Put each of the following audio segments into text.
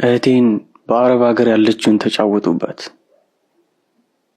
እህቴን በአረብ ሀገር ያለችውን ተጫወቱባት።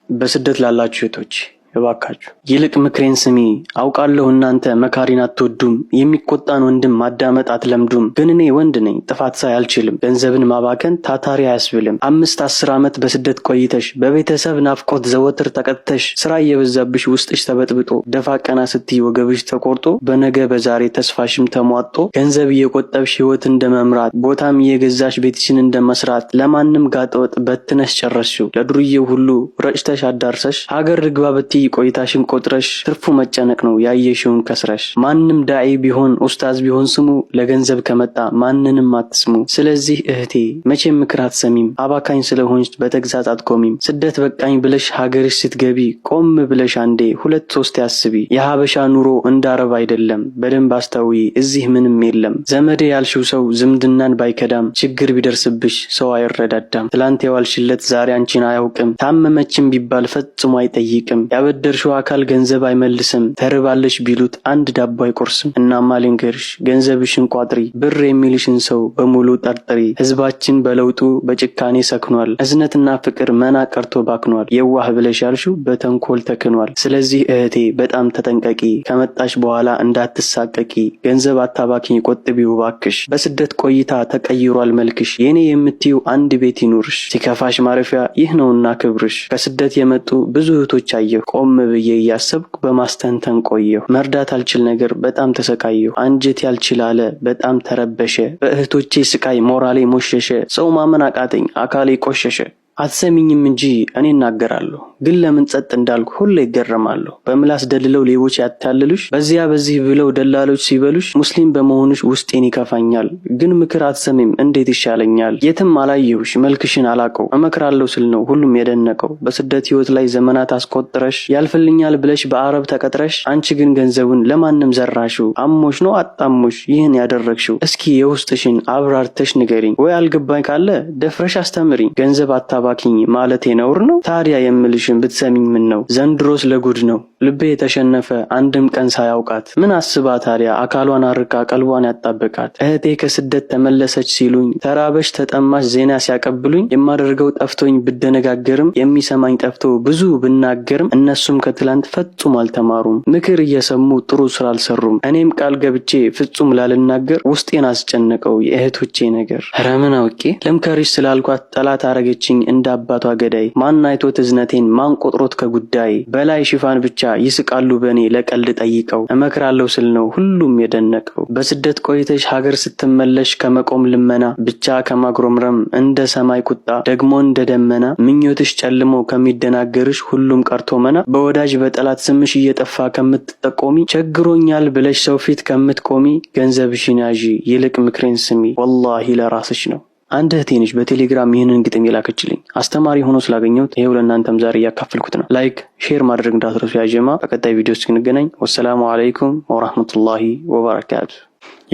በስደት ላላችሁ እህቶች እባካችሁ ይልቅ ምክሬን ስሚ። አውቃለሁ እናንተ መካሪን አትወዱም፣ የሚቆጣን ወንድም ማዳመጥ አትለምዱም። ግን እኔ ወንድ ነኝ፣ ጥፋት ሳይ አልችልም። ገንዘብን ማባከን ታታሪ አያስብልም። 5-10 ዓመት በስደት ቆይተሽ በቤተሰብ ናፍቆት ዘወትር ተቀጥተሽ ስራ እየበዛብሽ ውስጥሽ ተበጥብጦ ደፋ ቀና ስትይ ወገብሽ ተቆርጦ በነገ በዛሬ ተስፋሽም ተሟጦ ገንዘብ እየቆጠብሽ ህይወት እንደመምራት ቦታም እየገዛሽ ቤትሽን እንደመስራት ለማንም ጋጠወጥ በትነሽ ጨረስሽው። ለዱርዬው ሁሉ ረጭተሽ አዳርሰሽ ሀገር ርግባ በትይ ቆይታሽን ቆጥረሽ ትርፉ መጨነቅ ነው ያየሽውን ከስረሽ። ማንም ዳዒ ቢሆን ኡስታዝ ቢሆን ስሙ ለገንዘብ ከመጣ ማንንም አትስሙ። ስለዚህ እህቴ መቼም ምክር አትሰሚም፣ አባካኝ ስለሆንሽ በተግሳጽ አትቆሚም። ስደት በቃኝ ብለሽ ሀገርሽ ስትገቢ ቆም ብለሽ አንዴ 2-3 ያስቢ። የሀበሻ ኑሮ እንዳረብ አይደለም፣ በደንብ አስተውይ፣ እዚህ ምንም የለም። ዘመዴ ያልሽው ሰው ዝምድናን ባይከዳም ችግር ቢደርስብሽ ሰው አይረዳዳም። ትላንት የዋልሽለት ዛሬ አንቺን አያውቅም። ታመመችም ቢባል ፈጽሞ አይጠይቅም። ያበደርሽው አካል ገንዘብ አይመልስም። ተርባለሽ ቢሉት አንድ ዳቦ አይቆርስም። እናማ ልንገርሽ ገንዘብሽን ቋጥሪ፣ ብር የሚልሽን ሰው በሙሉ ጠርጥሪ። ህዝባችን በለውጡ በጭካኔ ሰክኗል። እዝነትና ፍቅር መና ቀርቶ ባክኗል። የዋህ ብለሽ ያልሽው በተንኮል ተክኗል። ስለዚህ እህቴ በጣም ተጠንቀቂ፣ ከመጣሽ በኋላ እንዳትሳቀቂ። ገንዘብ አታባኪኝ፣ ቆጥቢው ባክሽ። በስደት ቆይታ ተቀይሯል መልክሽ። የኔ የምትዩ አንድ ቤት ይኑርሽ፣ ሲከፋሽ ማረፊያ ይህ ነውና ክብርሽ። ከስደት የመጡ ብዙ እህቶች አየሁ፣ ቆም ብዬ እያሰብኩ በማስተንተን ቆየሁ። መርዳት አልችል ነገር በጣም ተሰቃየሁ። አንጀት ያልችል አለ በጣም ተረበሸ። በእህቶቼ ስቃይ ሞራሌ ሞሸሸ። ሰው ማመን አቃተኝ፣ አካሌ ቆሸሸ። አትሰሚኝም እንጂ እኔ እናገራለሁ፣ ግን ለምን ጸጥ እንዳልኩ ሁሌ ይገረማለሁ። በምላስ ደልለው ሌቦች ያታልሉሽ፣ በዚያ በዚህ ብለው ደላሎች ሲበሉሽ፣ ሙስሊም በመሆንሽ ውስጤን ይከፋኛል። ግን ምክር አትሰሚም፣ እንዴት ይሻለኛል? የትም አላየሁሽ፣ መልክሽን አላቀው። እመክራለሁ ስል ነው ሁሉም የደነቀው። በስደት ህይወት ላይ ዘመናት አስቆጥረሽ ያልፍልኛል ብለሽ በአረብ ተቀጥረሽ፣ አንቺ ግን ገንዘቡን ለማንም ዘራሽው። አሞሽ ነው አጣሞሽ ይህን ያደረግሽው? እስኪ የውስጥሽን አብራርተሽ ንገሪኝ፣ ወይ አልገባኝ ካለ ደፍረሽ አስተምሪኝ። ገንዘብ ባኪኝ ማለት ነውር ነው? ታዲያ የምልሽን ብትሰሚኝ ምን ነው? ዘንድሮስ ለጉድ ነው። ልቤ የተሸነፈ አንድም ቀን ሳያውቃት ምን አስባ ታዲያ አካሏን አርቃ ቀልቧን ያጣበቃት። እህቴ ከስደት ተመለሰች ሲሉኝ፣ ተራበሽ ተጠማሽ ዜና ሲያቀብሉኝ፣ የማደርገው ጠፍቶኝ ብደነጋገርም የሚሰማኝ ጠፍቶ ብዙ ብናገርም እነሱም ከትላንት ፈጹም አልተማሩም። ምክር እየሰሙ ጥሩ ስላልሰሩም እኔም ቃል ገብቼ ፍጹም ላልናገር ውስጤን አስጨነቀው የእህቶቼ ነገር። ኧረ ምን አውቄ ለምከርሽ ስላልኳት ጠላት አረገችኝ እንደ አባቷ ገዳይ። ማን አይቶት እዝነቴን ማን ቆጥሮት ከጉዳይ። በላይ ሽፋን ብቻ ይስቃሉ በኔ ለቀልድ ጠይቀው። እመክራለሁ ስል ነው ሁሉም የደነቀው። በስደት ቆይተሽ ሀገር ስትመለሽ ከመቆም ልመና ብቻ ከማግሮምረም እንደ ሰማይ ቁጣ ደግሞ እንደ ደመና ምኞትሽ ጨልሞ ከሚደናገርሽ ሁሉም ቀርቶ መና። በወዳጅ በጠላት ስምሽ እየጠፋ ከምትጠቆሚ ቸግሮኛል ብለሽ ሰው ፊት ከምትቆሚ ገንዘብሽን ያዢ ይልቅ ምክሬን ስሚ፣ ወላሂ ለራስሽ ነው። አንድ እህቴ ነች በቴሌግራም ይህንን ግጥም የላከችልኝ። አስተማሪ ሆኖ ስላገኘሁት ይሄው ለእናንተም ዛሬ እያካፈልኩት ነው። ላይክ ሼር ማድረግ እንዳትረሱ ያጀማ። በቀጣይ ቪዲዮ እስክንገናኝ ወሰላሙ አለይኩም ወራህመቱላሂ ወበረካቱ።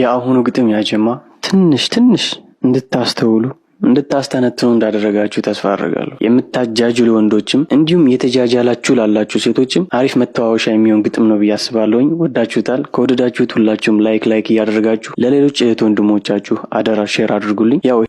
የአሁኑ ግጥም ያጀማ ትንሽ እንድታስተውሉ እንድታስተነትኑ እንዳደረጋችሁ ተስፋ አደርጋለሁ። የምታጃጁ ወንዶችም እንዲሁም የተጃጃላችሁ ላላችሁ ሴቶችም አሪፍ መተዋወሻ የሚሆን ግጥም ነው ብዬ አስባለሁኝ። ወዳችሁታል። ከወደዳችሁት ሁላችሁም ላይክ እያደረጋችሁ ለሌሎች እህት ወንድሞቻችሁ አደራ ሼር አድርጉልኝ። ያው